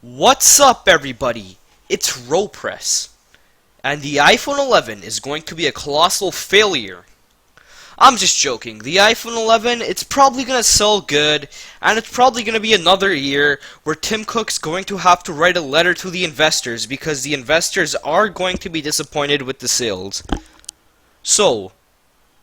What's up, everybody? It's RoPress, and the iPhone 11 is going to be a colossal failure. I'm just joking. The iPhone 11, it's probably gonna sell good, and it's probably gonna be another year where Tim Cook's going to have to write a letter to the investors because the investors are going to be disappointed with the sales. So,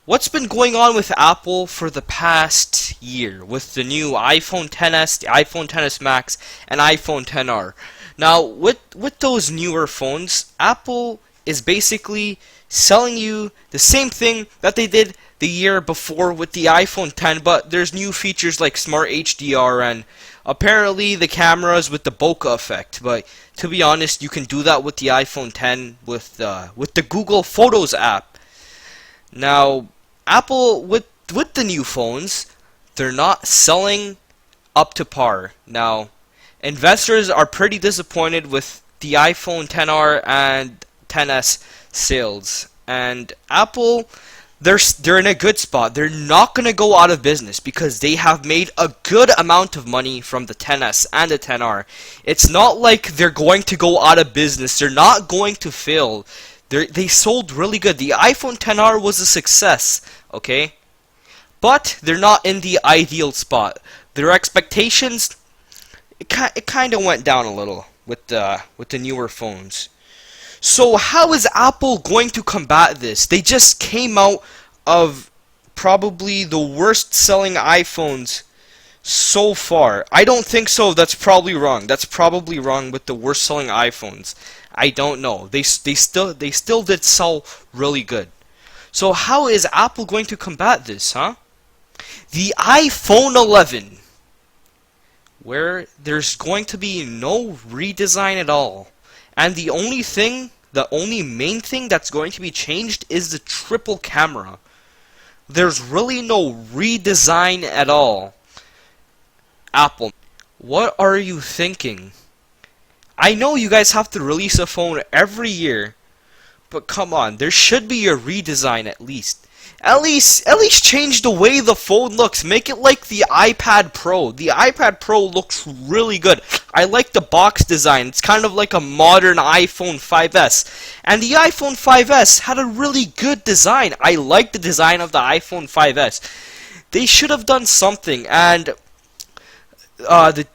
what's been going on with Apple for the past year with the new iPhone XS, the iPhone XS Max, and iPhone XR? Now, with those newer phones, Apple is basically selling you the same thing that they did the year before with the iPhone X, but there's new features like Smart HDR and apparently the cameras with the bokeh effect. But to be honest, you can do that with the iPhone X with the Google Photos app. Now, Apple with the new phones, they're not selling up to par. Now, investors are pretty disappointed with the iPhone XR and XS sales. And Apple, they're in a good spot. They're not going to go out of business because they have made a good amount of money from the XS and the XR. It's not like they're going to go out of business. They're not going to fail. They sold really good. The iPhone XR was a success, okay? But they're not in the ideal spot. Their expectations, it kind of went down a little with the newer phones. So how is Apple going to combat this? They just came out of probably the worst selling iPhones so far. I don't think so. That's probably wrong. That's probably wrong with the worst selling iPhones. I don't know. They still did sell really good. So how is Apple going to combat this, huh? The iPhone 11, where there's going to be no redesign at all. And the only main thing that's going to be changed is the triple camera. There's really no redesign at all. Apple, what are you thinking? I know you guys have to release a phone every year, but come on, there should be a redesign at least. At least change the way the phone looks. Make it like the iPad Pro. The iPad Pro looks really good. I like the box design. It's kind of like a modern iPhone 5S. And the iPhone 5S had a really good design. I like the design of the iPhone 5S. They should have done something, and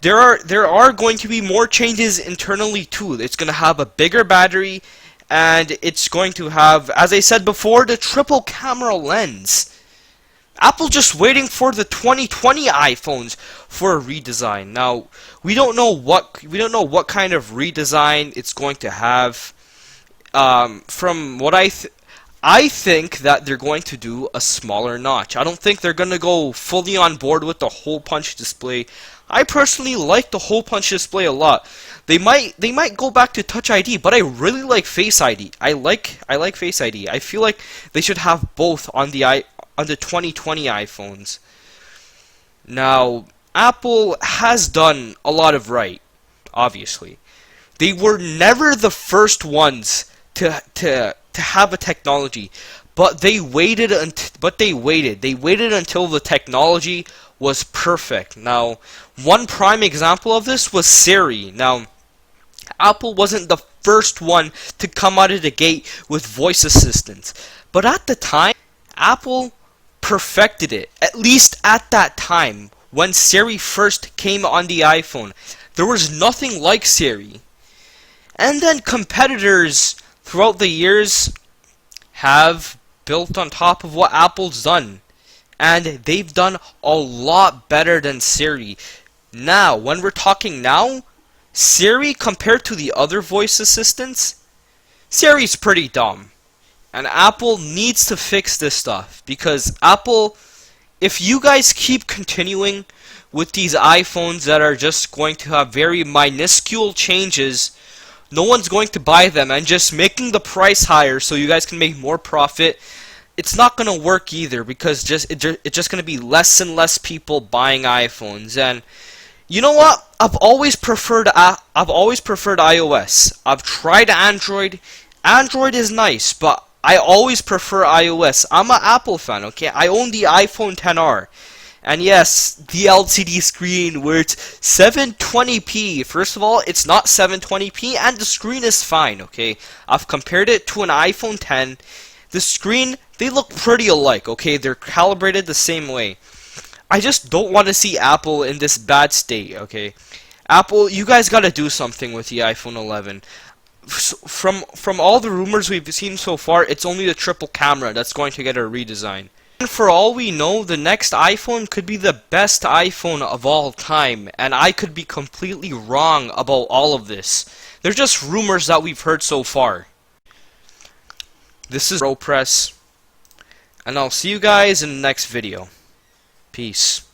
there are going to be more changes internally too. It's going to have a bigger battery, and it's going to have, as I said before, the triple camera lens. Apple just waiting for the 2020 iPhones for a redesign. Now, we don't know what kind of redesign it's going to have. From what I think that they're going to do a smaller notch. I don't think they're going to go fully on board with the hole punch display. I personally like the hole punch display a lot. They might go back to Touch ID, but I really like Face ID. I like Face ID. I feel like they should have both on the 2020 iPhones. Now, Apple has done a lot of right, obviously. They were never the first ones to have a technology, but they waited They waited until the technology was perfect. Now, one prime example of this was Siri. Now, Apple wasn't the first one to come out of the gate with voice assistants, but at the time, Apple perfected it. At least at that time, when Siri first came on the iPhone, there was nothing like Siri. And then competitors throughout the years have built on top of what Apple's done, and they've done a lot better than Siri. Now, when we're talking now, Siri compared to the other voice assistants, Siri's pretty dumb. And Apple needs to fix this stuff, because Apple, if you guys keep continuing with these iPhones that are just going to have very minuscule changes, no one's going to buy them, and just making the price higher so you guys can make more profit, it's not going to work either, because it's just going to be less and less people buying iPhones. And you know what? I've always preferred iOS. I've tried Android. Android is nice, but I always prefer iOS. I'm an Apple fan, okay? I own the iPhone XR, And yes, the LCD screen where it's 720p. First of all, it's not 720p and the screen is fine, okay? I've compared it to an iPhone 10. The screen, they look pretty alike, okay? They're calibrated the same way. I just don't want to see Apple in this bad state, okay? Apple, you guys gotta do something with the iPhone 11. From all the rumors we've seen so far, it's only the triple camera that's going to get a redesign. And for all we know, the next iPhone could be the best iPhone of all time, and I could be completely wrong about all of this. They're just rumors that we've heard so far. This is ProPress, and I'll see you guys in the next video. Peace.